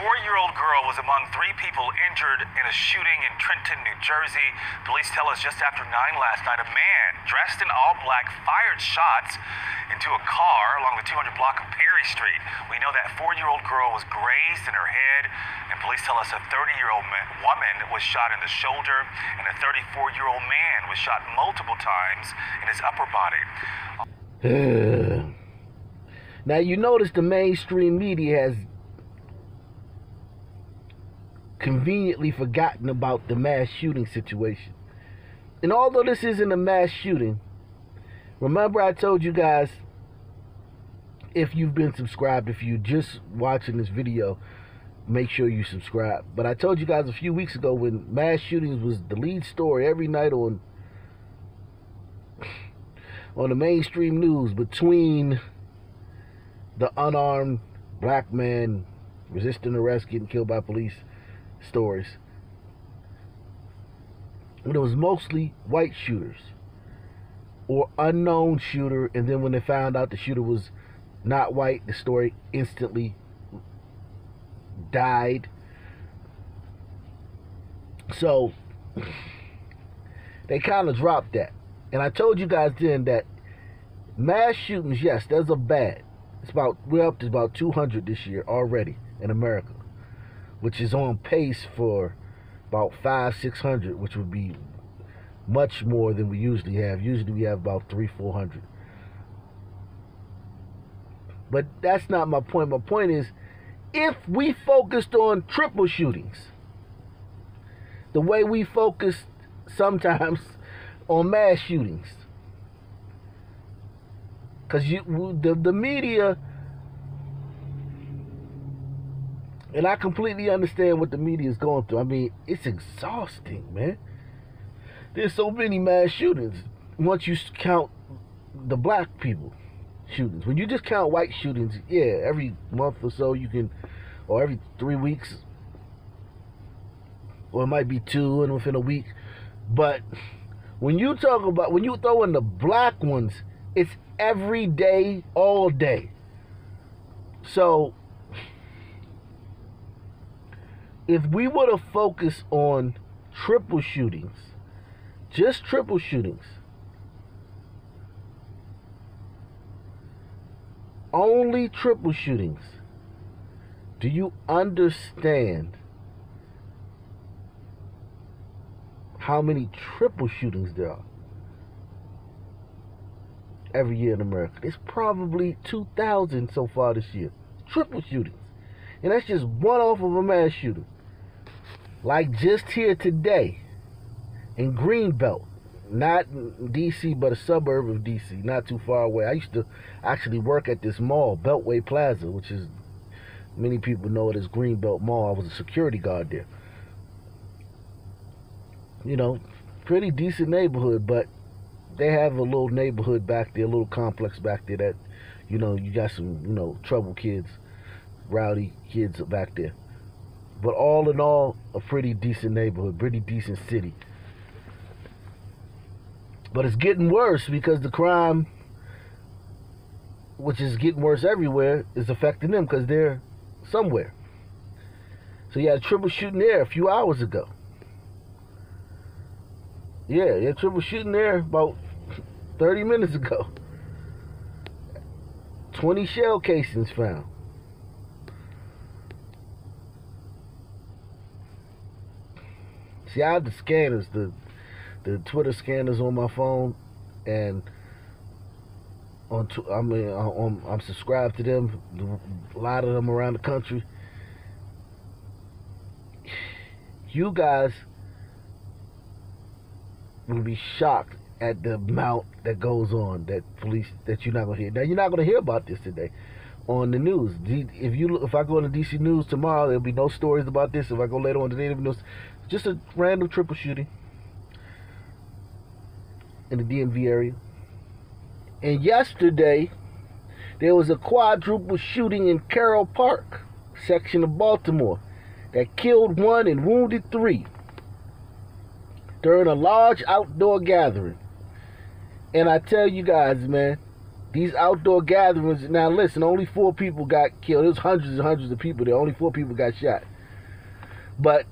4-year-old girl was among 3 people injured in a shooting in Trenton, New Jersey. Police tell us just after 9 last night, a man dressed in all black fired shots into a car along the 200 block of Perry Street. We know that 4-year-old girl was grazed in her head, and police tell us a 30-year-old woman was shot in the shoulder, and a 34-year-old man was shot multiple times in his upper body. Now, you notice the mainstream media has conveniently forgotten about the mass shooting situation. And although this isn't a mass shooting, remember I told you guys, if you've been subscribed, if you're just watching this video, make sure you subscribe. But I told you guys a few weeks ago, when mass shootings was the lead story every night on the mainstream news, between the unarmed black man resisting arrest, getting killed by police stories, and it was mostly white shooters or unknown shooter, and then when they found out the shooter was not white, the story instantly died. So they kind of dropped that. And I told you guys then that mass shootings, yes, those are bad. We're up to about 200 this year already in America, which is on pace for about 500-600, which would be much more than we usually have. Usually we have about 300-400. But that's not my point. My point is, if we focused on triple shootings, the way we focus sometimes on mass shootings, because the media, and I completely understand what the media is going through. I mean, it's exhausting, man. There's so many mass shootings once you count the black people shootings. When you just count white shootings, yeah, every month or so you can, or every 3 weeks, or it might be 2 and within a week. But when you talk about, when you throw in the black ones, it's every day, all day. So if we were to focus on triple shootings, just triple shootings, only triple shootings, do you understand how many triple shootings there are every year in America? There's probably 2,000 so far this year. Triple shootings. And that's just one off of a mass shooting. Like just here today in Greenbelt, not DC, but a suburb of DC, not too far away. I used to actually work at this mall, Beltway Plaza, which is, many people know it as Greenbelt Mall. I was a security guard there. You know, pretty decent neighborhood, but they have a little neighborhood back there, a little complex back there that, you know, you got some, you know, trouble kids, rowdy kids back there. But all in all, a pretty decent neighborhood, pretty decent city. But it's getting worse because the crime, which is getting worse everywhere, is affecting them because they're somewhere. So you had a triple shooting there a few hours ago. Yeah, you had a triple shooting there about 30 minutes ago. 20 shell casings found. See, I have the scanners, the Twitter scanners on my phone, and I'm subscribed to them, a lot of them around the country. You guys will be shocked at the amount that goes on that you're not gonna hear. Now, you're not gonna hear about this today on the news. If I go on the DC News tomorrow, there'll be no stories about this. If I go later on today, there'll be no, just a random triple shooting in the DMV area. And yesterday, there was a quadruple shooting in Carroll Park section of Baltimore that killed 1 and wounded 3 during a large outdoor gathering. And I tell you guys, man, These outdoor gatherings, now listen, only 4 people got killed. There was hundreds and hundreds of people there. Only 4 people got shot. But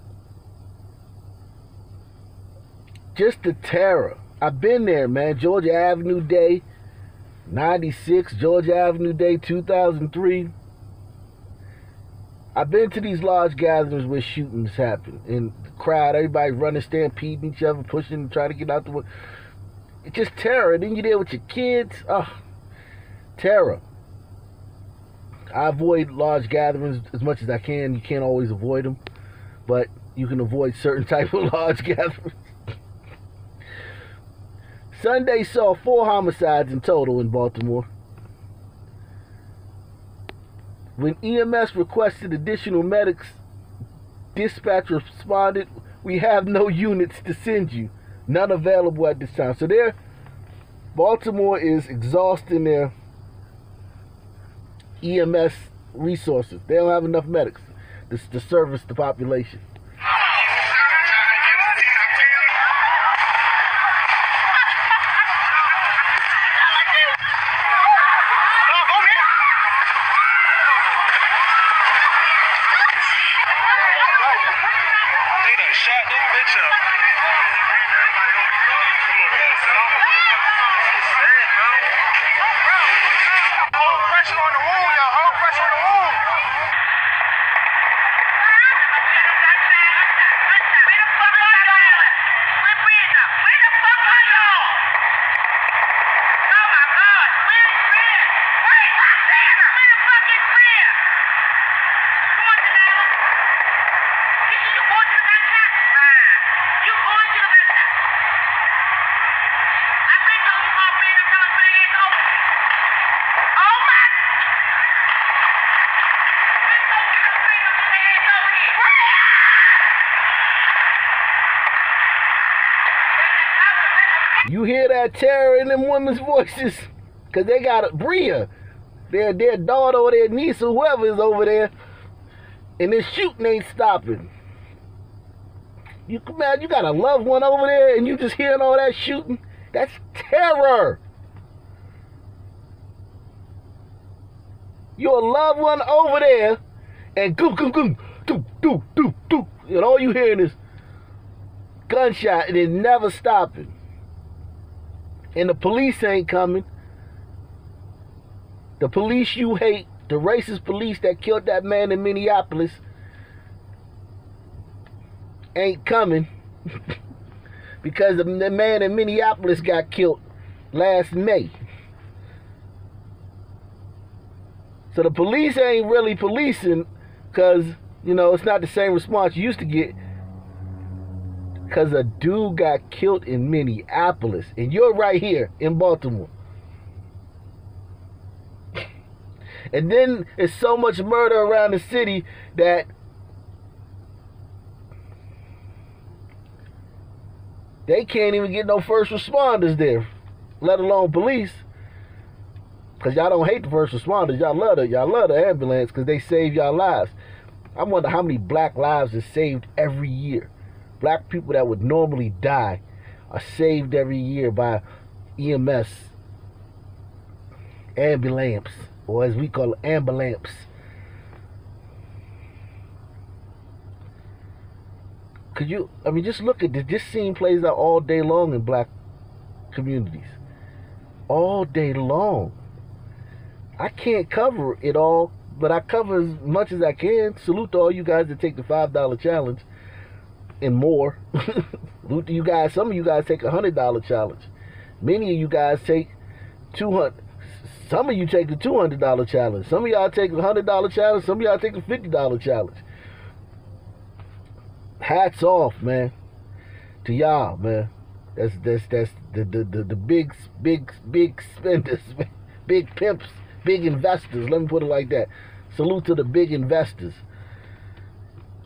just the terror. I've been there, man. Georgia Avenue Day, 96. Georgia Avenue Day, 2003. I've been to these large gatherings where shootings happen. And the crowd, everybody running, stampeding each other, pushing, trying to get out the way. It's just terror. And then you're there with your kids. Oh, terror. I avoid large gatherings as much as I can. You can't always avoid them. But you can avoid certain type of large gatherings. Sunday saw 4 homicides in total in Baltimore. When EMS requested additional medics, dispatch responded, "We have no units to send you. None available at this time." So Baltimore is exhausting their EMS resources. They don't have enough medics to service the population. Shut this bitch up. Hold pressure on the wound, y'all. Hold pressure on the wound. Where the fuck are y'all? Where the fuck are y'all? Oh my God. Where is Rhea? Where the fuck is Rhea? Come on, Janelle. You going to the back shot? You going to the back shot? I've been told you about being a fellow bring it over. Oh my! Been told you to bring them to the hands over here. You hear that terror in them women's voices? Because they got Bria, their daughter or their niece or whoever is over there, and this shooting ain't stopping. You got a loved one over there and you just hearing all that shooting? That's terror. Your loved one over there and goom, goom, goom, doo, doo, doo, doo. And all you hearing is gunshot and it's never stopping. And the police ain't coming. The police you hate, the racist police that killed that man in Minneapolis, ain't coming because the man in Minneapolis got killed last May. So the police ain't really policing because, it's not the same response you used to get because a dude got killed in Minneapolis and you're right here in Baltimore. And then there's so much murder around the city that they can't even get no first responders there, let alone police. Because y'all don't hate the first responders. Y'all love the ambulance because they save y'all lives. I wonder how many black lives is saved every year. Black people that would normally die are saved every year by EMS, ambulance, or as we call it, ambulance. Just look at this. This scene plays out all day long in black communities. All day long. I can't cover it all, but I cover as much as I can. Salute to all you guys that take the $5 challenge and more. Salute to you guys. Some of you guys take a $100 challenge. Many of you guys take 200. Some of you take the $200 challenge. Some of y'all take the $100 challenge. Some of y'all take the $50 challenge. Hats off, man, to y'all, man. That's the big spenders, big pimps, big investors. Let me put it like that. Salute to the big investors,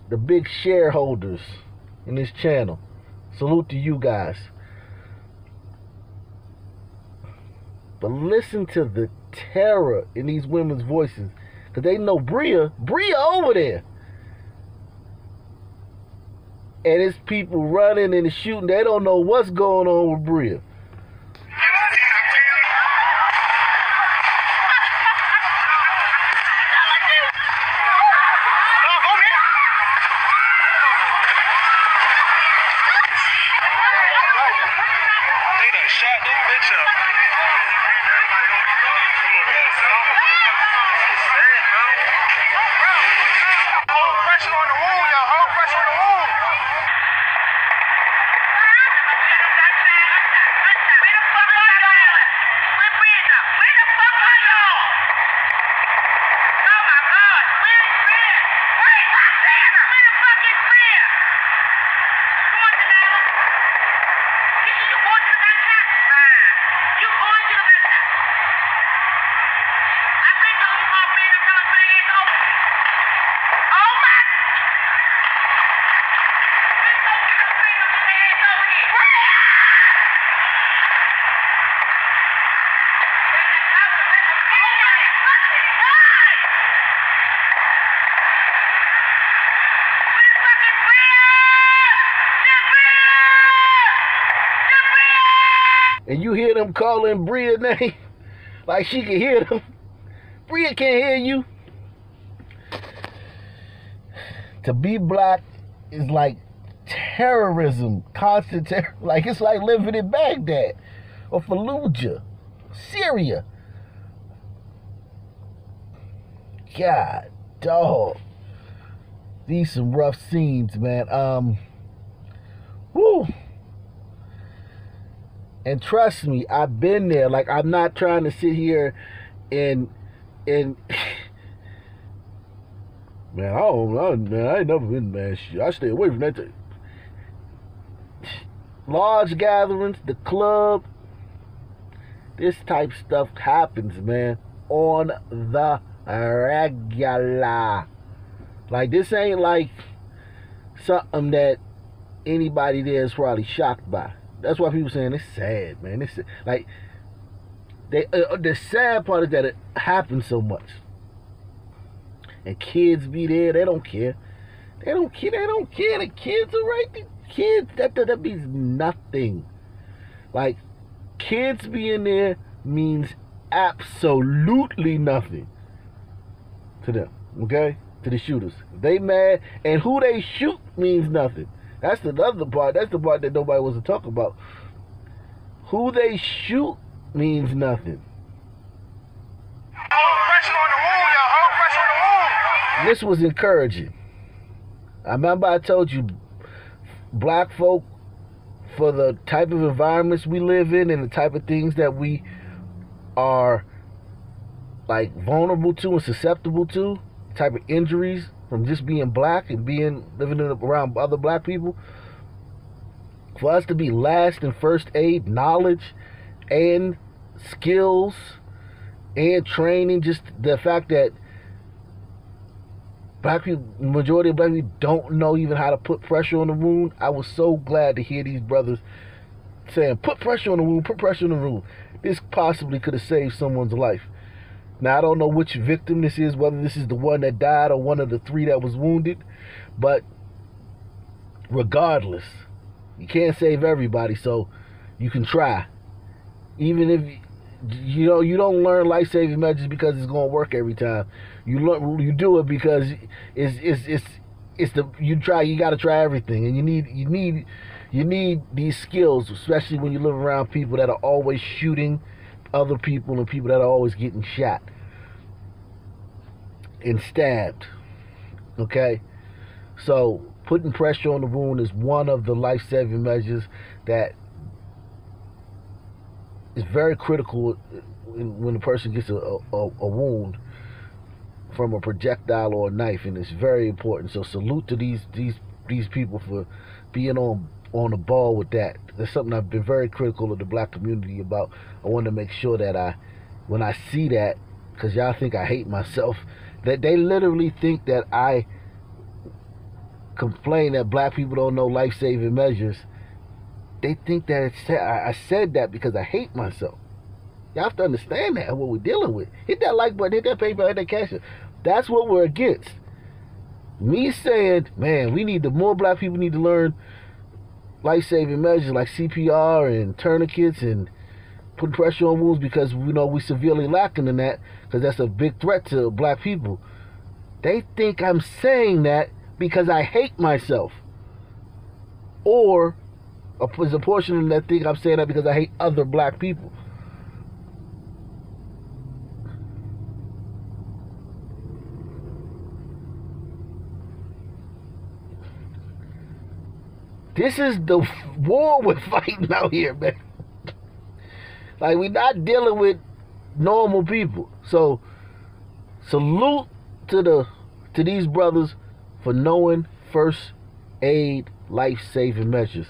the big shareholders in this channel. Salute to you guys. But listen to the terror in these women's voices, because they know Bria over there. And it's people running and shooting. They don't know what's going on with Bria. and you hear them calling Bria's name, like she can hear them. Bria can't hear you. To be black is like terrorism, constant terror. Like it's like living in Baghdad or Fallujah, Syria. God, dog. These some rough scenes, man. Woo. And trust me, I've been there. Like, I'm not trying to sit here and man, I don't know, man. I ain't never been, man. Shit, I stay away from that thing. Large gatherings, the club, this type of stuff happens, man, on the regular. Like, this ain't like something that anybody there is probably shocked by. That's why people saying it's sad, man. It's like the sad part is that it happens so much, and kids be there. They don't care. They don't care. They don't care. The kids are right. The kids that means nothing. Like, kids being there means absolutely nothing to them. Okay, to the shooters. They mad, and who they shoot means nothing. That's the other part. That's the part that nobody wants to talk about. Who they shoot means nothing. Pressure on the wound, yo. Pressure on the wound. This was encouraging. I remember I told you, black folk, for the type of environments we live in and the type of things that we are like vulnerable to and susceptible to, type of injuries from just being black and living around other black people, for us to be last in first aid knowledge and skills and training, just the fact that black people, majority of black people don't know even how to put pressure on the wound. I was so glad to hear these brothers saying, put pressure on the wound, put pressure on the wound. This possibly could have saved someone's life. Now, I don't know which victim this is, whether this is the one that died or one of the 3 that was wounded, but regardless, you can't save everybody, so you can try. Even if you don't learn life-saving measures because it's going to work every time. You do it because you got to try everything, and you need these skills, especially when you live around people that are always shooting other people and people that are always getting shot and stabbed. Okay, so putting pressure on the wound is one of the life-saving measures that is very critical when a person gets a wound from a projectile or a knife, and it's very important. So salute to these people for being on the ball with that. That's something I've been very critical of the black community about. I want to make sure that when I see that, because y'all think I hate myself, that they literally think that I complain that black people don't know life-saving measures. They think that I said that because I hate myself. Y'all have to understand that, what we're dealing with. Hit that like button, hit that PayPal, hit that cash. That's what we're against. Me saying, man, more black people need to learn life-saving measures like CPR and tourniquets and putting pressure on wounds, because we severely lacking in that, because that's a big threat to black people. They think I'm saying that because I hate myself, or there's a portion of them that think I'm saying that because I hate other black people. This is the war we're fighting out here, man. Like, we're not dealing with normal people. So, salute to these brothers for knowing first aid life-saving measures,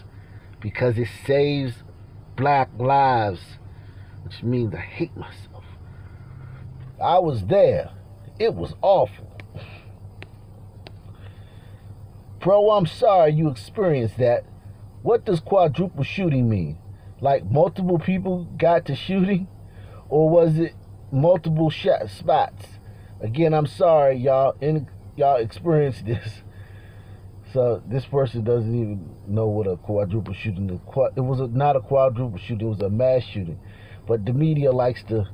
because it saves black lives, which means I hate myself. I was there. It was awful. Bro, I'm sorry you experienced that. What does quadruple shooting mean? Like multiple people got to shooting? Or was it multiple spots? Again, I'm sorry y'all experienced this. So this person doesn't even know what a quadruple shooting is. It was not a quadruple shooting. It was a mass shooting. But the media likes to,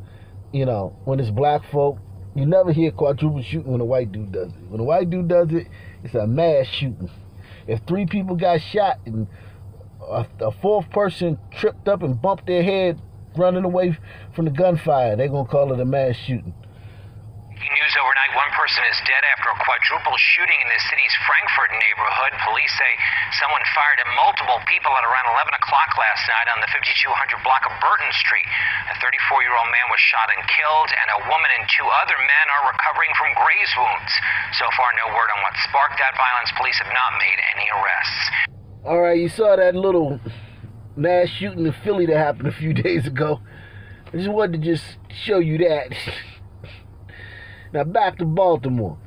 when it's black folk, you never hear quadruple shooting when a white dude does it. When a white dude does it, it's a mass shooting. If 3 people got shot and a 4th person tripped up and bumped their head running away from the gunfire, they're going to call it a mass shooting. News overnight, one person is dead after a quadruple shooting in the city's Frankfurt neighborhood. Police say someone fired at multiple people at around 11 o'clock last night on the 5200 block of Burton Street. A 34-year-old man was shot and killed, and a woman and 2 other men are recovering from graze wounds. So far, no word on what sparked that violence. Police have not made any arrests. All right, you saw that little mass shooting in Philly that happened a few days ago. I just wanted to show you that. Now back to Baltimore.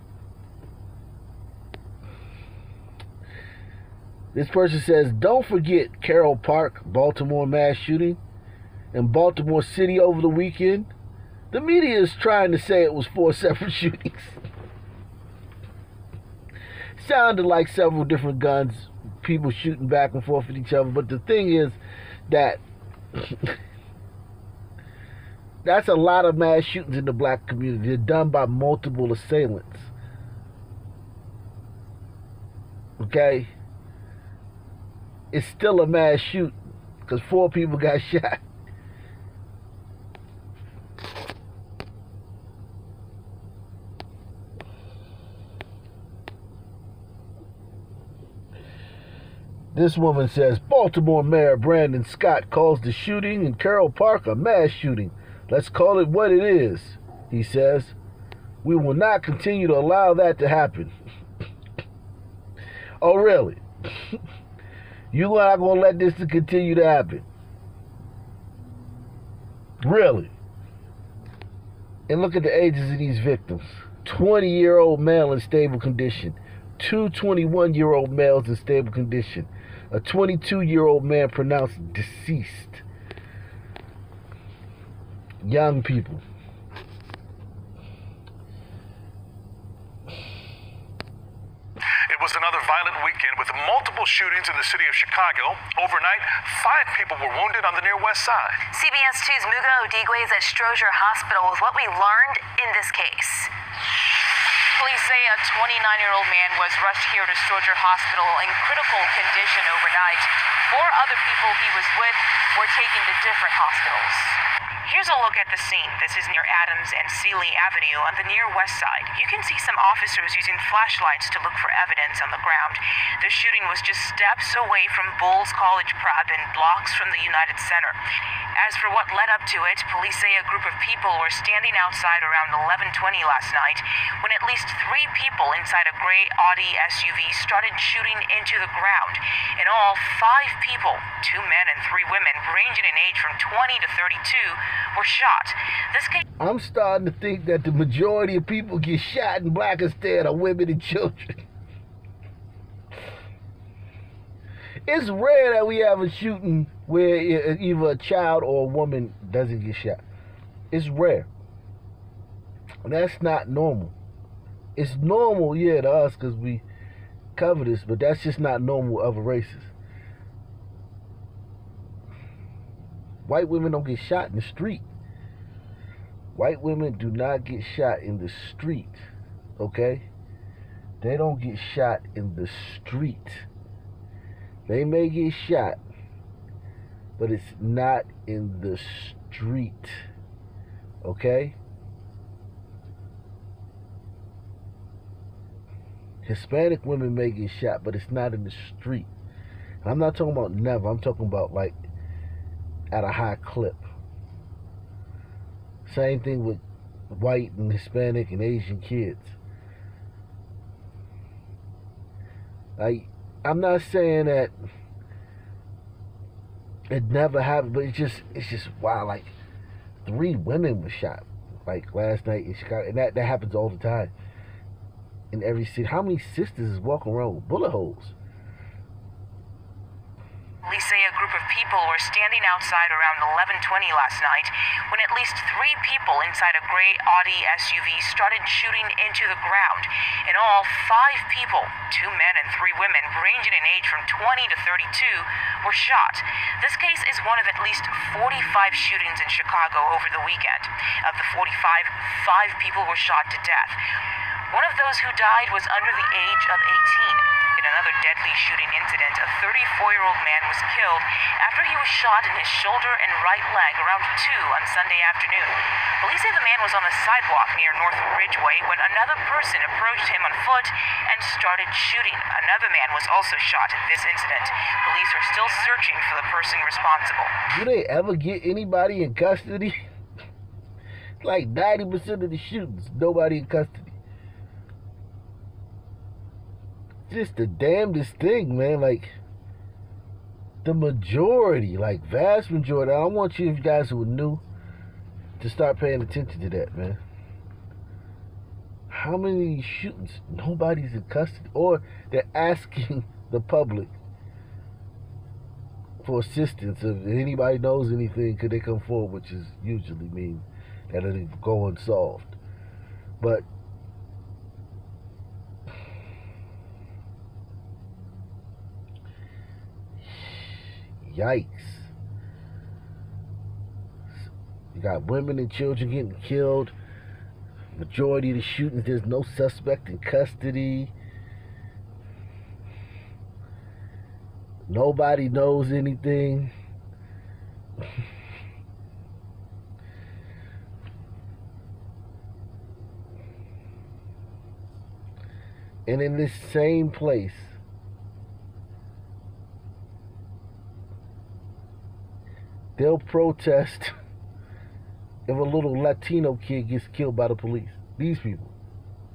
This person says, don't forget Carroll Park, Baltimore mass shooting, and Baltimore City over the weekend. The media is trying to say it was 4 separate shootings. Sounded like several different guns, people shooting back and forth at each other. But the thing is that that's a lot of mass shootings in the black community. They're done by multiple assailants. Okay? It's still a mass shooting because 4 people got shot. This woman says, Baltimore Mayor Brandon Scott calls the shooting in Carroll Park a mass shooting. Let's call it what it is, he says. We will not continue to allow that to happen. Oh, really? You're not going to let this to continue to happen? Really? And look at the ages of these victims. 20-year-old male in stable condition. 2 21-year-old males in stable condition. A 22-year-old man pronounced deceased. Young people. It was another violent weekend with multiple shootings in the city of Chicago. Overnight, 5 people were wounded on the near west side. CBS 2's Muga Odigwe is at Stroger Hospital with what we learned in this case. Police say a 29-year-old man was rushed here to Stroger Hospital in critical condition overnight. 4 other people he was with were taken to different hospitals. Here's a look at the scene. This is near Adams and Sealy Avenue on the near west side. You can see some officers using flashlights to look for evidence on the ground. The shooting was just steps away from Bulls College Prep and blocks from the United Center. As for what led up to it, police say a group of people were standing outside around 11:20 last night when at least 3 people inside a gray Audi SUV started shooting into the ground. In all, 5 people, 2 men and 3 women, ranging in age from 20 to 32, were shot. This case... I'm starting to think that the majority of people get shot in Blakistan are women and children. It's rare that we have a shooting where either a child or a woman doesn't get shot. It's rare. That's not normal. It's normal, yeah, to us because we cover this, but that's just not normal other races. White women don't get shot in the street. White women do not get shot in the street, okay? They don't get shot in the street. They may get shot, but it's not in the street, okay? Hispanic women may get shot, but it's not in the street. And I'm not talking about never. I'm talking about like at a high clip. Same thing with white and Hispanic and Asian kids. Like, I'm not saying that it never happened, but it's just wow. Like 3 women were shot like last night in Chicago, and that happens all the time in every city. How many sisters is walking around with bullet holes? Police say a group of people people were standing outside around 11:20 last night when at least 3 people inside a gray Audi SUV started shooting into the ground. In all, 5 people, 2 men and 3 women, ranging in age from 20 to 32, were shot. This case is one of at least 45 shootings in Chicago over the weekend. Of the 45, 5 people were shot to death. One of those who died was under the age of 18. In another deadly shooting incident, a 34-year-old man was killed after he was shot in his shoulder and right leg around 2 on Sunday afternoon. Police say the man was on the sidewalk near North Ridgeway when another person approached him on foot and started shooting. Another man was also shot in this incident. Police are still searching for the person responsible. Do they ever get anybody in custody? Like 90% of the shootings, nobody in custody. Just the damnedest thing, man. Like, the majority, like vast majority. I want you guys who are new to start paying attention to that, man. How many shootings? Nobody's in custody, or they're asking the public for assistance. If anybody knows anything, could they come forward? Which is usually mean that it'll go unsolved. But yikes. You got women and children getting killed. Majority of the shootings, there's no suspect in custody. Nobody knows anything. And in this same place, they'll protest if a little Latino kid gets killed by the police. These people.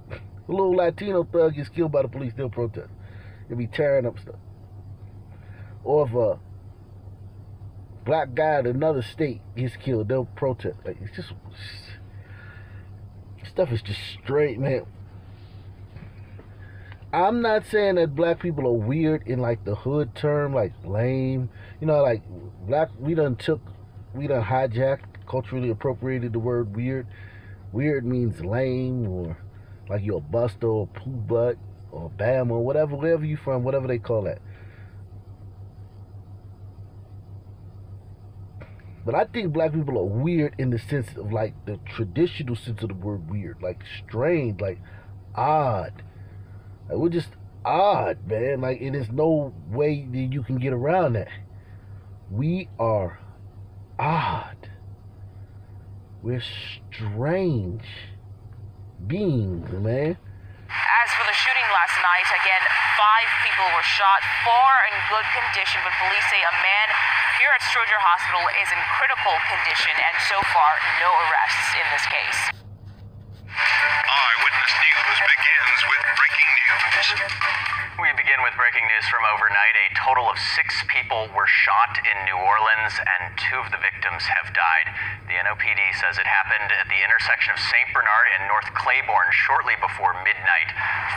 A little Latino thug gets killed by the police, they'll protest. They'll be tearing up stuff. Or if a black guy in another state gets killed, they'll protest. Like, it's just... Stuff is just straight, man. I'm not saying that black people are weird in like the hood term, like lame. You know, like black, we done hijacked, culturally appropriated the word weird. Weird means lame, or like you're a buster or poo butt or bam or whatever, wherever you from, whatever they call that. But I think black people are weird in the sense of like the traditional sense of the word weird, like strange, like odd. Like, we're just odd, man. Like, and there's no way that you can get around that. We are odd. We're strange beings, man. As for the shooting last night, again, 5 people were shot, 4 in good condition, but police say a man here at Stroger Hospital is in critical condition, and so far, no arrests in this case. Eyewitness News begins with breaking news. We begin with breaking news from overnight. A total of 6 people were shot in New Orleans, and 2 of the victims have died. The NOPD says it happened at the intersection of St. Bernard and North Claiborne shortly before midnight.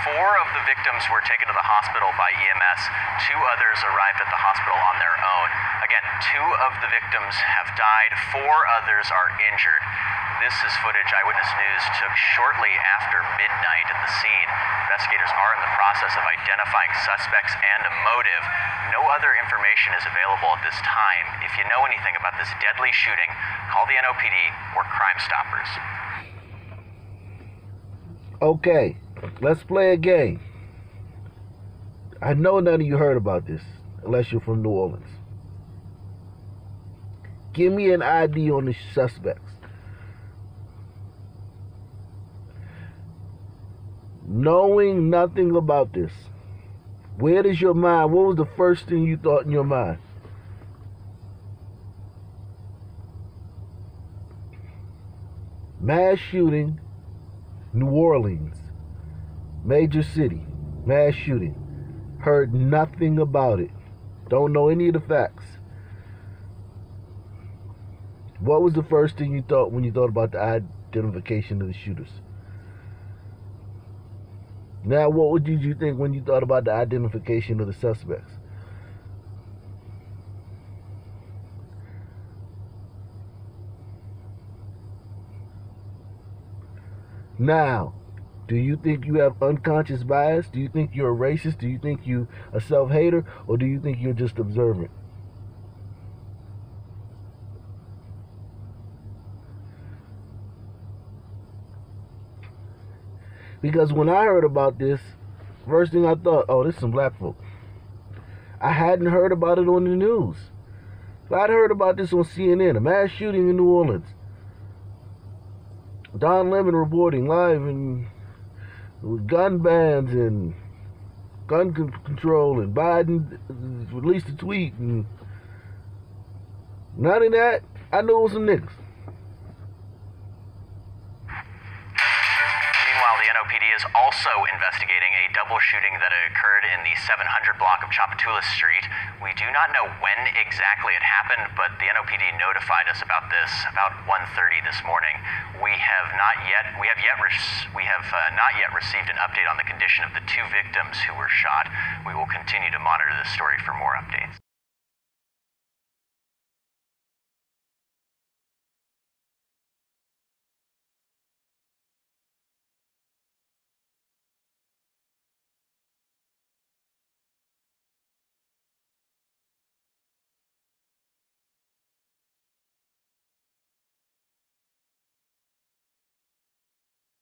4 of the victims were taken to the hospital by EMS. 2 others arrived at the hospital on their own. Again, 2 of the victims have died. 4 others are injured. This is footage Eyewitness News took shortly after midnight at the scene. Investigators are in the process of identifying suspects and a motive. No other information is available at this time. If you know anything about this deadly shooting, call the NOPD or Crime Stoppers. Okay, let's play a game. I know none of you heard about this, unless you're from New Orleans. Give me an ID on the suspects. Knowing nothing about this, where does your mind, what was the first thing you thought in your mind? Mass shooting, New Orleans, major city, mass shooting. Heard nothing about it. Don't know any of the facts. What was the first thing you thought when you thought about the identification of the shooters? Now, what did you think when you thought about the identification of the suspects? Now, do you think you have unconscious bias? Do you think you're a racist? Do you think you a self-hater? Or do you think you're just observant? Because when I heard about this, first thing I thought, oh, this is some black folk. I hadn't heard about it on the news. If I'd heard about this on CNN, a mass shooting in New Orleans, Don Lemon reporting live and with gun bans and gun control, and Biden released a tweet, and none of that, I knew it was some niggas. Meanwhile, the NOPD is also investigating a double shooting that occurred in the 700 block of Chapatula Street. We do not know when exactly it happened, but the NOPD notified us about this about 1:30 this morning. We have not yet received an update on the condition of the two victims who were shot. We will continue to monitor this story for more updates.